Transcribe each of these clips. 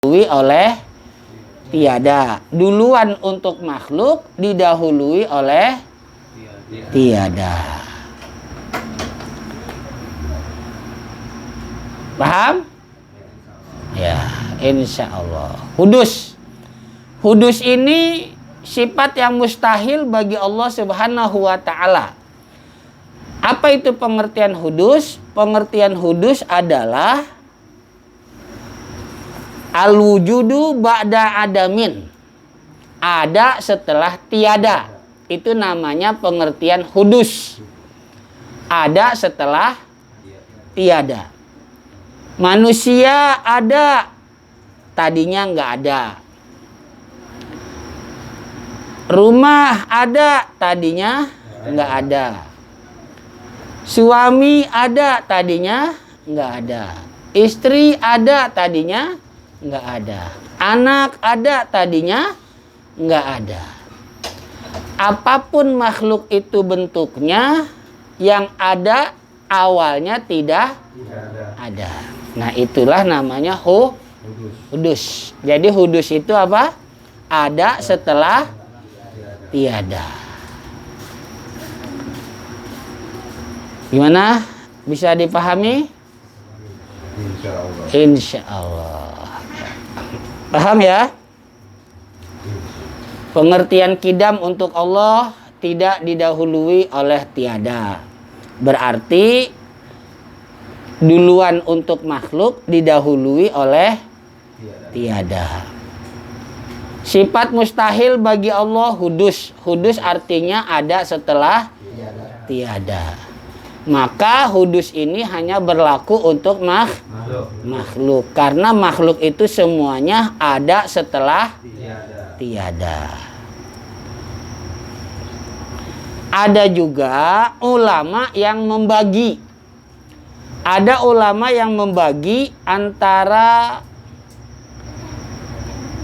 didahului oleh tiada. Duluan untuk makhluk didahului oleh tiada. Paham? Ya, insya Allah. Hudus. Hudus ini sifat yang mustahil bagi Allah Subhanahu wa ta'ala. Apa itu pengertian hudus? Pengertian hudus adalah al-wujudu ba'da adamin. Ada setelah tiada. Itu namanya pengertian hudus. Ada setelah tiada. Manusia ada, tadinya nggak ada. Rumah ada, tadinya nggak ada. Suami ada, tadinya nggak ada. Istri ada, tadinya nggak ada. Anak ada, tadinya nggak ada. Apapun makhluk itu bentuknya, yang ada awalnya tidak ada. Nah, itulah namanya hudus. Jadi hudus itu apa? Ada setelah tiada. Gimana? Bisa dipahami? Insya Allah. Paham ya? Pengertian kidam untuk Allah tidak didahului oleh tiada. Berarti duluan untuk makhluk didahului oleh tiada. Sifat mustahil bagi Allah hudus. Hudus artinya ada setelah tiada. Maka hudus ini hanya berlaku untuk makhluk. Karena makhluk itu semuanya ada setelah tiada. Ada juga ulama yang membagi. Ada ulama yang membagi antara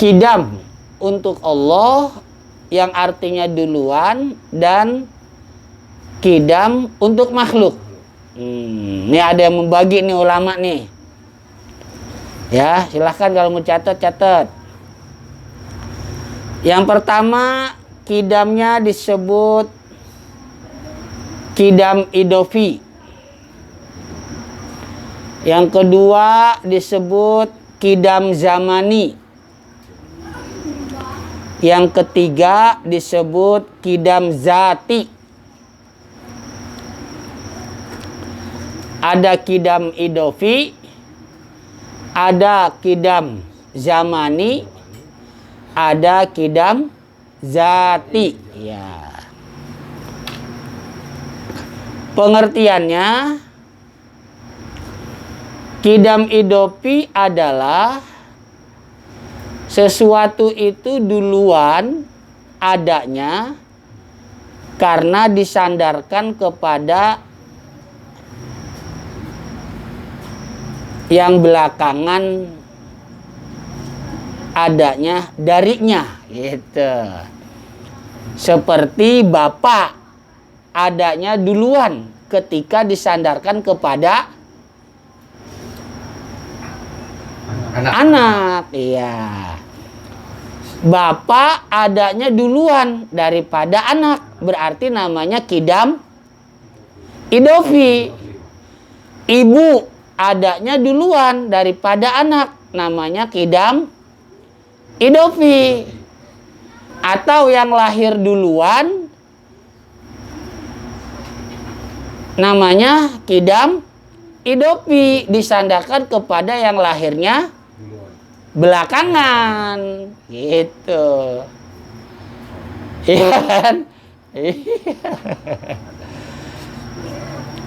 kidam untuk Allah yang artinya duluan dan kidam untuk makhluk. Ini ada yang membagi nih ulama nih. Ya, silahkan kalau mau catat. Yang pertama, kidamnya disebut kidam idofi. Yang kedua disebut kidam zamani. Yang ketiga disebut kidam zati. Ada kidam idofi, ada kidam zamani, ada kidam zati. Ya. Pengertiannya, kidam idofi adalah sesuatu itu duluan adanya karena disandarkan kepada yang belakangan adanya darinya, gitu. Seperti bapak adanya duluan ketika disandarkan kepada anak. Iya. Bapak adanya duluan daripada anak, berarti namanya kidam idofi. Ibu adanya duluan daripada anak, namanya kidam idofi. Atau yang lahir duluan namanya kidam idofi, disandarkan kepada yang lahirnya belakangan, gitu. Iya kan?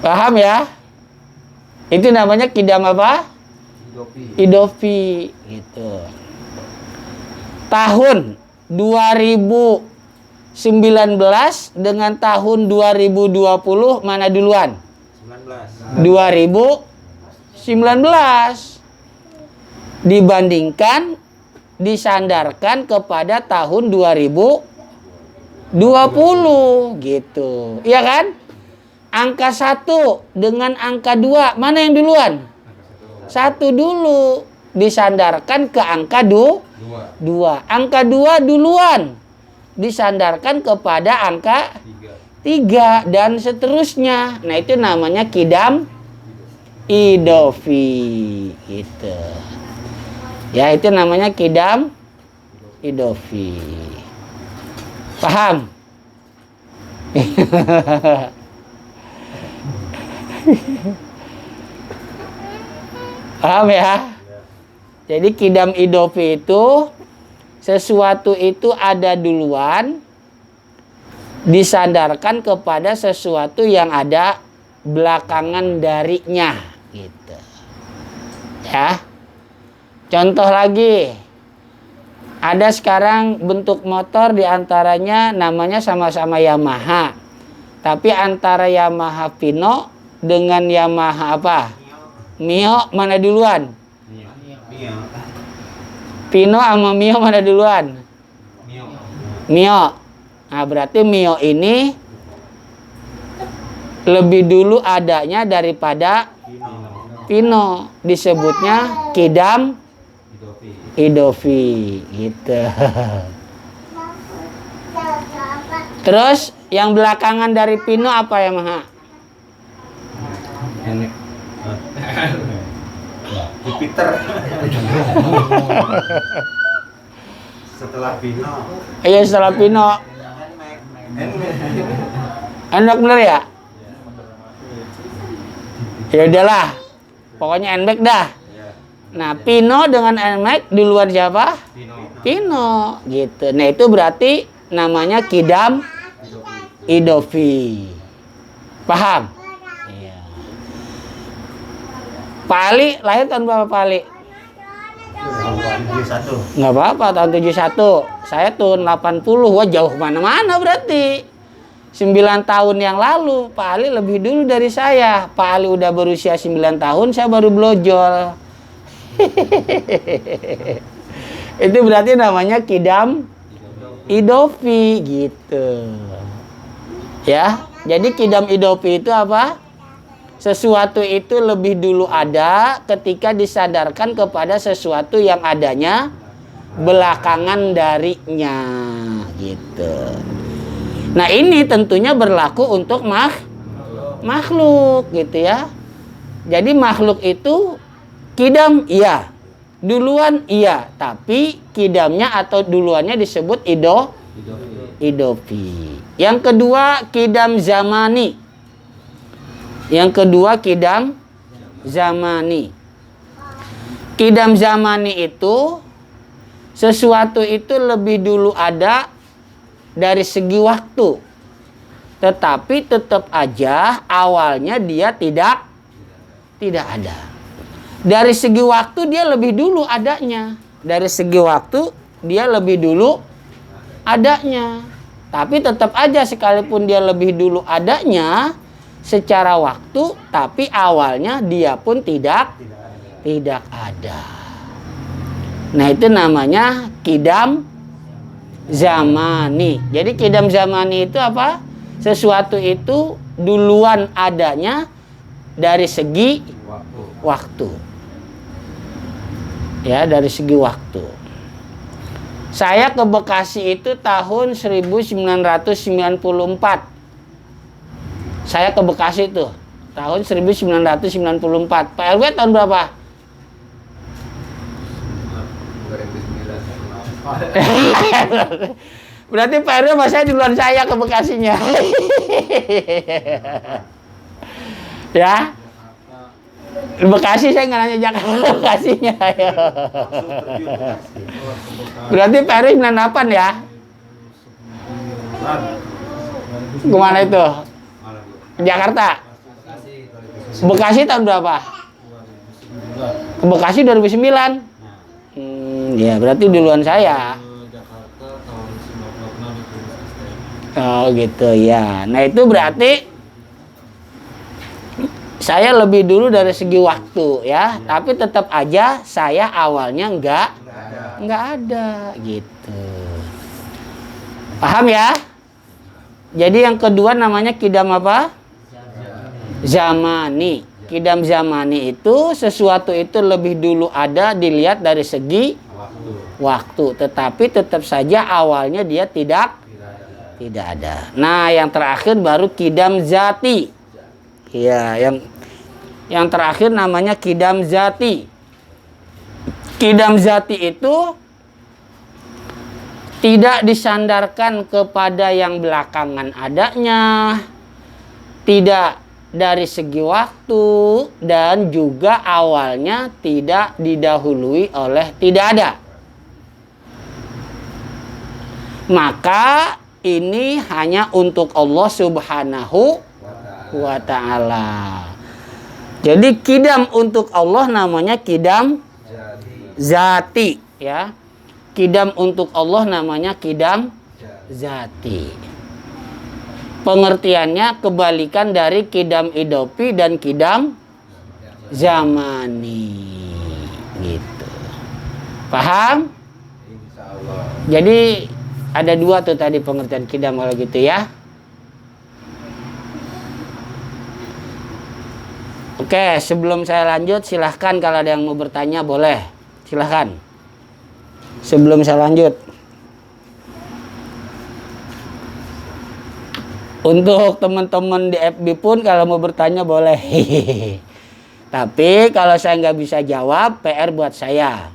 Paham ya? Itu namanya kidam apa? Idofi, gitu. Tahun 2019 dengan tahun 2020 mana duluan? 2019 dibandingkan disandarkan kepada tahun 2020, gitu. Iya kan? Angka 1 dengan angka 2 mana yang duluan? 1 dulu. disandarkan ke angka 2. Angka 2 duluan disandarkan kepada angka 3 dan seterusnya. Nah, itu namanya kidam idofi gitu. Ya, itu namanya kidam idofi. Paham? Paham ya? Jadi kidam idofi itu sesuatu itu ada duluan disandarkan kepada sesuatu yang ada belakangan darinya gitu. Ya. Contoh lagi. Ada sekarang bentuk motor diantaranya namanya sama-sama Yamaha. Tapi antara Yamaha Pino dengan Yamaha apa? Mio mana duluan? Pino sama Mio mana duluan? Mio. Nah, berarti Mio ini lebih dulu adanya daripada Pino. Disebutnya kidam idofi gitu. Terus yang belakangan dari Pino apa ya, Maha? Jupiter. Setelah Pino. Iya, setelah Pino. Enak bener ya? Ya udahlah. Pokoknya NMAX dah. Nah, Pino dengan NMAX duluan siapa? Pino gitu. Nah, itu berarti namanya kidam idofi. Paham? Iya. Pak Ali lahir tahun berapa, Pak Ali? 71. Nggak apa-apa, tahun 71. Saya tahun 80. Wah, jauh mana-mana berarti. 9 tahun yang lalu, Pak Ali lebih dulu dari saya. Pak Ali udah berusia 9 tahun, saya baru blojol. Itu berarti namanya kidam idofi gitu. Ya, jadi kidam idofi itu apa? Sesuatu itu lebih dulu ada ketika disadarkan kepada sesuatu yang adanya belakangan darinya gitu. Nah, ini tentunya berlaku untuk makhluk gitu ya. Jadi makhluk itu kidam iya, duluan iya, tapi kidamnya atau duluannya disebut idofi. Yang kedua kidam zamani. Yang kedua kidam zamani. Kidam zamani itu sesuatu itu lebih dulu ada dari segi waktu, tetapi tetap aja awalnya dia tidak ada. Dari segi waktu dia lebih dulu adanya. Dari segi waktu dia lebih dulu adanya. Tapi tetap aja sekalipun dia lebih dulu adanya secara waktu, tapi awalnya dia pun tidak ada. Nah, itu namanya kidam zamani. Jadi kidam zamani itu apa? Sesuatu itu duluan adanya dari segi waktu. Ya, dari segi waktu. Saya ke Bekasi itu tahun 1994. Saya ke Bekasi itu tahun 1994. Pak RW tahun berapa? 2009. Berarti Pak RW masih duluan saya ke Bekasinya. Ya. Di Bekasi saya nggak nanya Jakarta, Bekasinya. Berarti Pak RW 98 ya? Kemana itu? Jakarta. Bekasi tahun berapa? Ke Bekasi 2009. Ya berarti duluan saya. Oh gitu ya. Nah itu berarti saya lebih dulu dari segi waktu ya. Tapi tetap aja saya awalnya nggak ada gitu. Paham ya? Jadi yang kedua namanya kidam apa? Zamani. Kidam zamani itu sesuatu itu lebih dulu ada dilihat dari segi waktu, tetapi tetap saja awalnya dia tidak ada. Nah, yang terakhir baru kidam zati. Ya, yang terakhir namanya kidam zati. Kidam zati itu tidak disandarkan kepada yang belakangan adanya, tidak dari segi waktu, dan juga awalnya tidak didahului oleh tidak ada. Maka ini hanya untuk Allah Subhanahu wa ta'ala. Jadi kidam untuk Allah namanya kidam zati, ya. Kidam untuk Allah namanya kidam zati. Pengertiannya kebalikan dari kidam idopi dan kidam zamani. Gitu. Paham? Jadi ada dua tuh tadi pengertian kidam kalau gitu ya. Oke, sebelum saya lanjut silahkan kalau ada yang mau bertanya boleh. Silahkan. Sebelum saya lanjut. Untuk teman-teman di FB pun kalau mau bertanya boleh. Tapi kalau saya nggak bisa jawab, PR buat saya.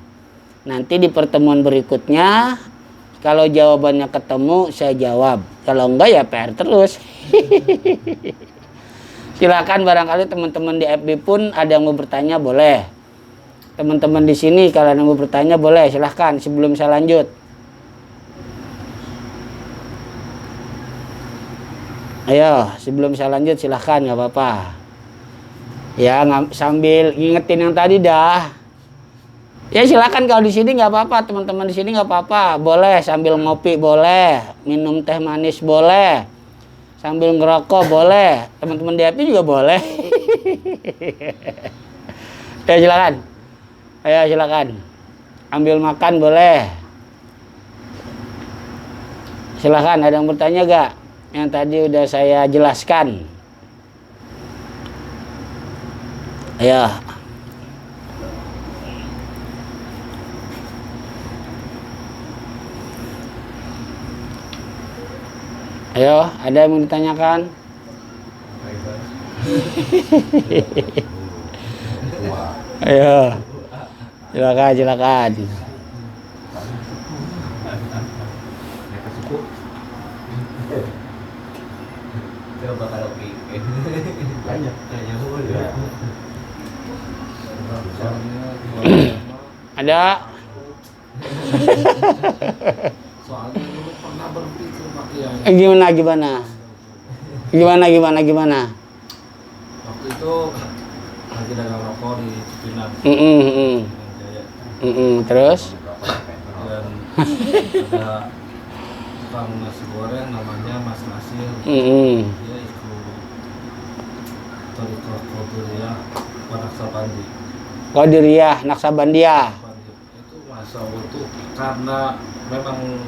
Nanti di pertemuan berikutnya, kalau jawabannya ketemu, saya jawab. Kalau enggak ya PR terus. Silakan barangkali teman-teman di FB pun ada yang mau bertanya boleh. Teman-teman di sini kalau ada yang mau bertanya boleh, silahkan sebelum saya lanjut. Ayo, sebelum saya lanjut silahkan, nggak apa-apa. Ya, sambil ngingetin yang tadi dah. Ya silakan kalau di sini nggak apa-apa, teman-teman di sini nggak apa-apa. Boleh sambil ngopi boleh, minum teh manis boleh, sambil ngerokok boleh, teman-teman di HP juga boleh. Ya silakan. Ayo silakan. Ambil makan boleh. Silakan, ada yang bertanya gak? Yang tadi udah saya jelaskan. Ayo. Ayo, ada yang mau ditanyakan? Ayo. Silakan. Coba kalau banyak Ada? Soalnya dulu pernah berpikir Pak Kiai. Gimana? Waktu itu lagi dagang rokok di Cipinang. Jaya. Terus? Dan ada tukang nasi goreng namanya Mas Nasir. Dia ikut Toriko Qadiriyah Naksabandi. Qadiriyah Naksabandia. Itu masa itu karena memang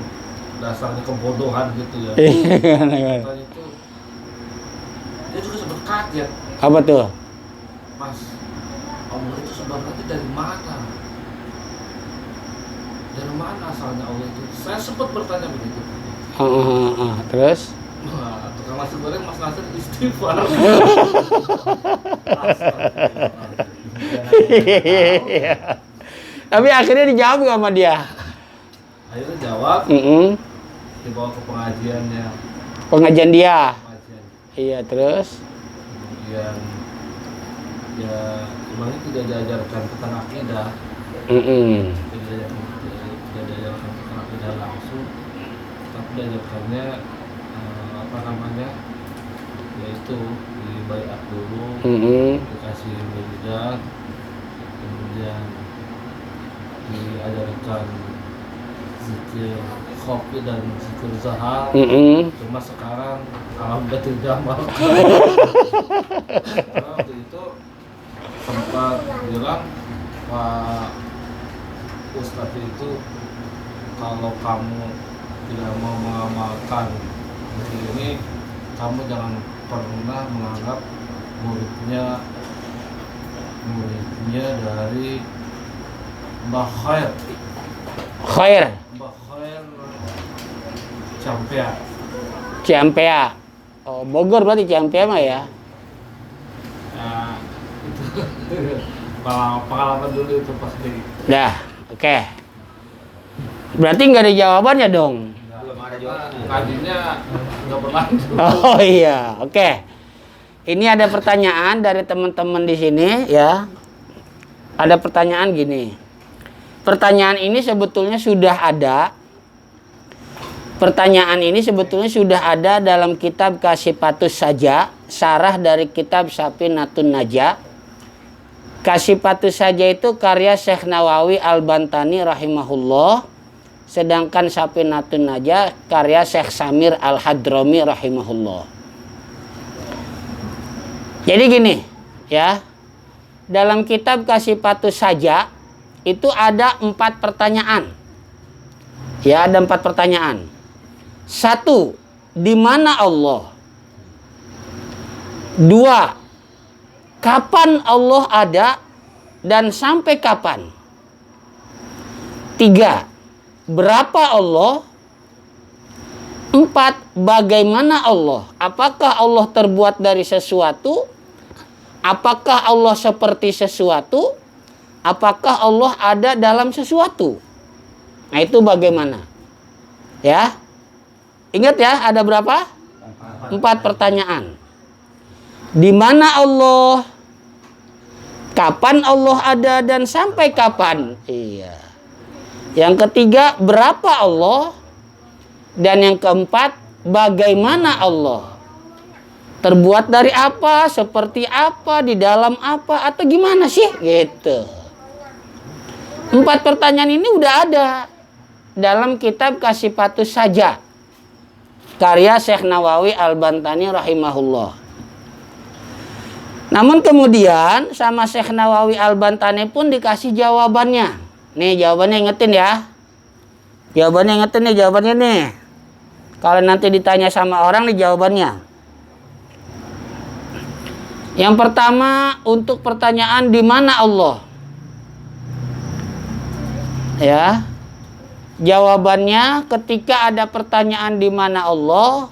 dasarnya kebodohan gitu ya. Tadi itu dia juga sempat kaget. Apa tuh? Mas, Allah itu sebenarnya dari mana? Dari mana asalnya Allah itu? Saya sempat bertanya begitu. Terus? Wah, tukang nasi goreng Mas Nasir istighfar. Tapi akhirnya dijawab gak sama dia? Akhirnya jawab, dibawa ke pengajiannya. Pengajian dia? Pengajian. Iya, terus? Kemudian ya sebenarnya tidak diajarkan tentang akidah. Tidak diajarkan tentang akidah langsung, tapi diajarkannya yaitu dibaiat dulu, dikasih wiridan, kemudian diajarkan zikir kopi dan zikir zahar. Cuma sekarang alhamdulillah tidak diamalkan. Karena waktu itu sempat bilang Pak Ustadz itu, kalau kamu tidak mau mengamalkan ini, kamu jangan pernah menganggap muridnya muridnya dari Mbah Khair. Khair. Mbah Khair Campea. Ciampea. Oh, Bogor berarti Ciampea mah ya. Nah, itu pengalaman dulu itu pas di Dah, oke. Berarti nggak ada jawabannya dong. Belum ada jawabannya. tadinya nggak berlanjut. Oh iya, oke. Ini ada pertanyaan dari teman-teman di sini ya. Ada pertanyaan gini. Pertanyaan ini sebetulnya sudah ada. Pertanyaan ini sebetulnya sudah ada dalam kitab Kasifatus Saja, syarah dari kitab Safinatun Najah. Kasifatus Saja itu karya Syekh Nawawi Al-Bantani rahimahullah. Sedangkan Safinatun Najah karya Syekh Samir Al-Hadrami rahimahullah. Jadi gini, ya. Dalam kitab Kasifatus Saja itu ada 4 pertanyaan. Ya, ada 4 pertanyaan. 1, di mana Allah? 2, kapan Allah ada dan sampai kapan? 3, berapa Allah? 4, bagaimana Allah? Apakah Allah terbuat dari sesuatu? Apakah Allah seperti sesuatu? Apakah Allah ada dalam sesuatu? Nah, itu bagaimana? Ya. Ingat ya, ada berapa? 4 pertanyaan. Di mana Allah? Kapan Allah ada dan sampai kapan? Iya. Yang ketiga, berapa Allah? Dan yang keempat, bagaimana Allah? Terbuat dari apa? Seperti apa? Di dalam apa? Atau gimana sih? Gitu. 4 pertanyaan ini udah ada dalam kitab Kasifatus Saja, karya Syekh Nawawi Al-Bantani rahimahullah. Namun kemudian sama Syekh Nawawi Al-Bantani pun dikasih jawabannya. Nih jawabannya, ingetin ya. Jawabannya ingetin nih, jawabannya nih. Kalau nanti ditanya sama orang nih jawabannya. Yang pertama untuk pertanyaan di mana Allah? Ya. Jawabannya ketika ada pertanyaan di mana Allah,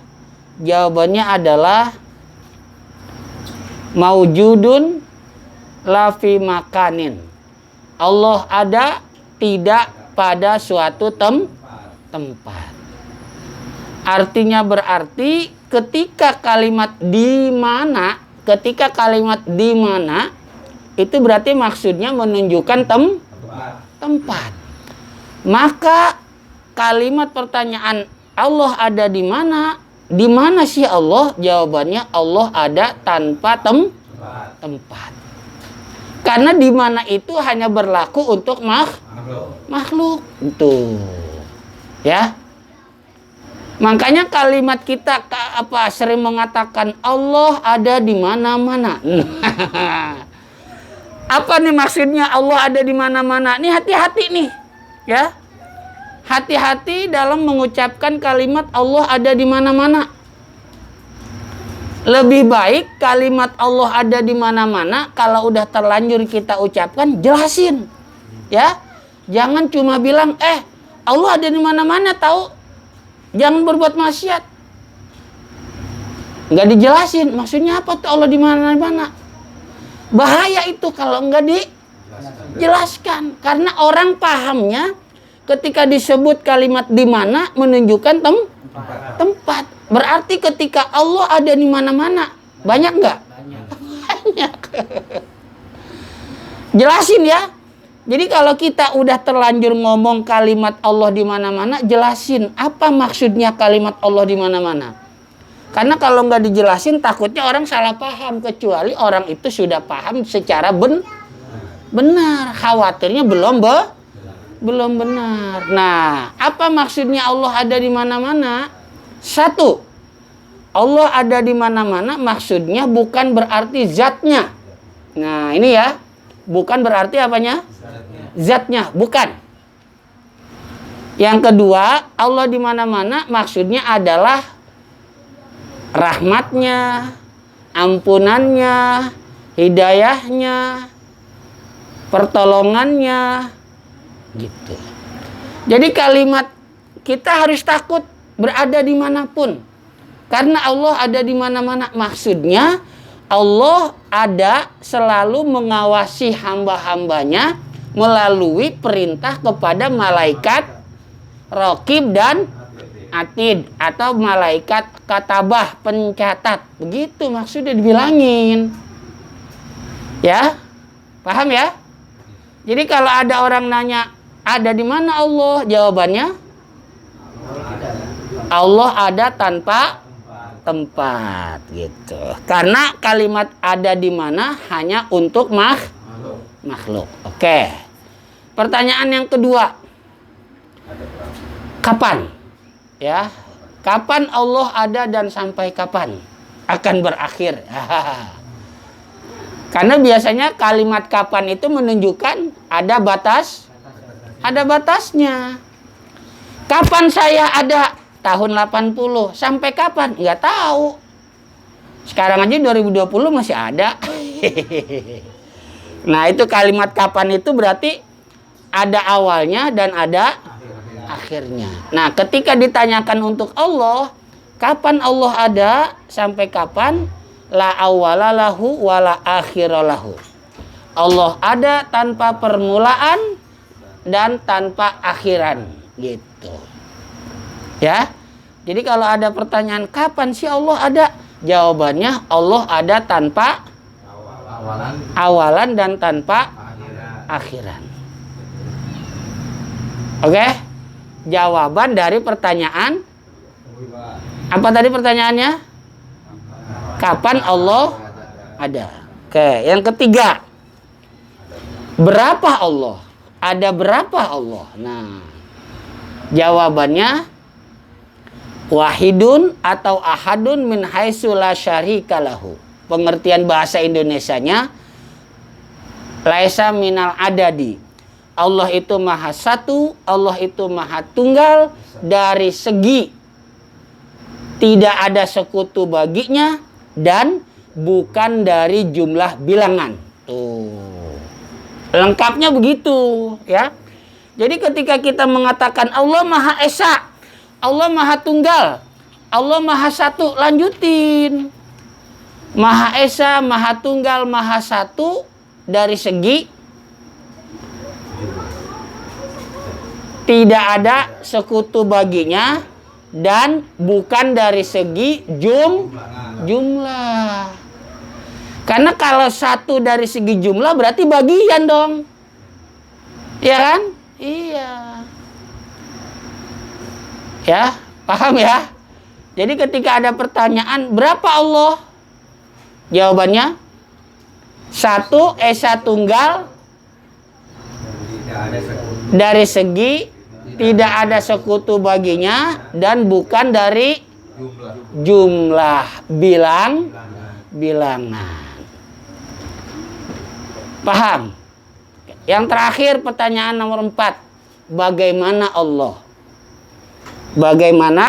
jawabannya adalah maujudun la fi makanin. Allah ada tidak pada suatu tempat. Artinya berarti ketika kalimat di mana itu berarti maksudnya menunjukkan tempat. Maka kalimat pertanyaan Allah ada di mana? Di mana sih Allah? Jawabannya Allah ada tanpa tempat. Karena di mana itu hanya berlaku untuk makhluk. Itu. Ya. Makanya kalimat kita sering mengatakan Allah ada di mana-mana. Apa nih maksudnya Allah ada di mana-mana? Nih hati-hati nih. Ya. Hati-hati dalam mengucapkan kalimat Allah ada di mana-mana. Lebih baik kalimat Allah ada di mana-mana kalau udah terlanjur kita ucapkan jelasin. Ya. Jangan cuma bilang Allah ada di mana-mana tahu. Jangan berbuat maksiat. Enggak dijelasin maksudnya apa tuh Allah di mana-mana. Bahaya itu kalau enggak dijelaskan karena orang pahamnya ketika disebut kalimat di mana menunjukkan tempat. Berarti ketika Allah ada di mana-mana. Banyak nggak? Banyak. Jelasin ya. Jadi kalau kita udah terlanjur ngomong kalimat Allah di mana-mana, jelasin apa maksudnya kalimat Allah di mana-mana. Karena kalau nggak dijelasin takutnya orang salah paham, kecuali orang itu sudah paham secara benar. Khawatirnya belum benar. Nah, apa maksudnya Allah ada di mana-mana? 1, Allah ada di mana-mana maksudnya bukan berarti zatnya. Nah, ini ya. Bukan berarti apanya? Zatnya, bukan. Yang kedua, Allah di mana-mana maksudnya adalah rahmatnya, ampunannya, hidayahnya, pertolongannya, gitu. Jadi kalimat kita harus takut berada dimanapun, karena Allah ada di mana-mana. Maksudnya Allah ada selalu mengawasi hamba-hambanya melalui perintah kepada malaikat Raqib dan Atid, atau malaikat katabah, pencatat. Begitu maksudnya dibilangin. Ya, paham ya? Jadi kalau ada orang nanya, ada di mana Allah? Jawabannya, Allah ada tanpa tempat, gitu. Karena kalimat ada di mana hanya untuk makhluk. Oke. Pertanyaan yang kedua, kapan? Ya, kapan Allah ada dan sampai kapan akan berakhir? Karena biasanya kalimat kapan itu menunjukkan ada batasnya. Kapan saya ada? Tahun 80. Sampai kapan? Nggak tahu. Sekarang aja 2020 masih ada. Nah, itu kalimat kapan itu berarti ada awalnya dan ada akhirnya. Nah, ketika ditanyakan untuk Allah, kapan Allah ada, sampai kapan? La awwala lahu wa la akhira lahu. Allah ada tanpa permulaan dan tanpa akhiran, gitu. Ya. Jadi kalau ada pertanyaan kapan sih Allah ada? Jawabannya Allah ada tanpa awalan dan tanpa akhiran. Oke? Jawaban dari pertanyaan apa tadi pertanyaannya? Kapan Allah ada? Oke, yang ketiga. Berapa Allah? Ada berapa Allah? Nah, jawabannya wahidun atau ahadun min haitsu la syarika lahu. Pengertian bahasa Indonesianya laisa minal adadi. Allah itu maha satu, Allah itu maha tunggal dari segi tidak ada sekutu baginya dan bukan dari jumlah bilangan. Tuh. Lengkapnya begitu, ya. Jadi ketika kita mengatakan Allah Maha Esa, Allah Maha Tunggal, Allah Maha Satu, lanjutin. Maha Esa, Maha Tunggal, Maha Satu dari segi tidak ada sekutu baginya dan bukan dari segi jumlah. Karena kalau satu dari segi jumlah berarti bagian dong. Iya kan? Iya. Ya, paham ya? Jadi ketika ada pertanyaan, berapa Allah? Jawabannya, satu Esa Tunggal dari segi tidak ada sekutu baginya dan bukan dari jumlah bilangan. Paham? Yang terakhir pertanyaan nomor 4. Bagaimana Allah? Bagaimana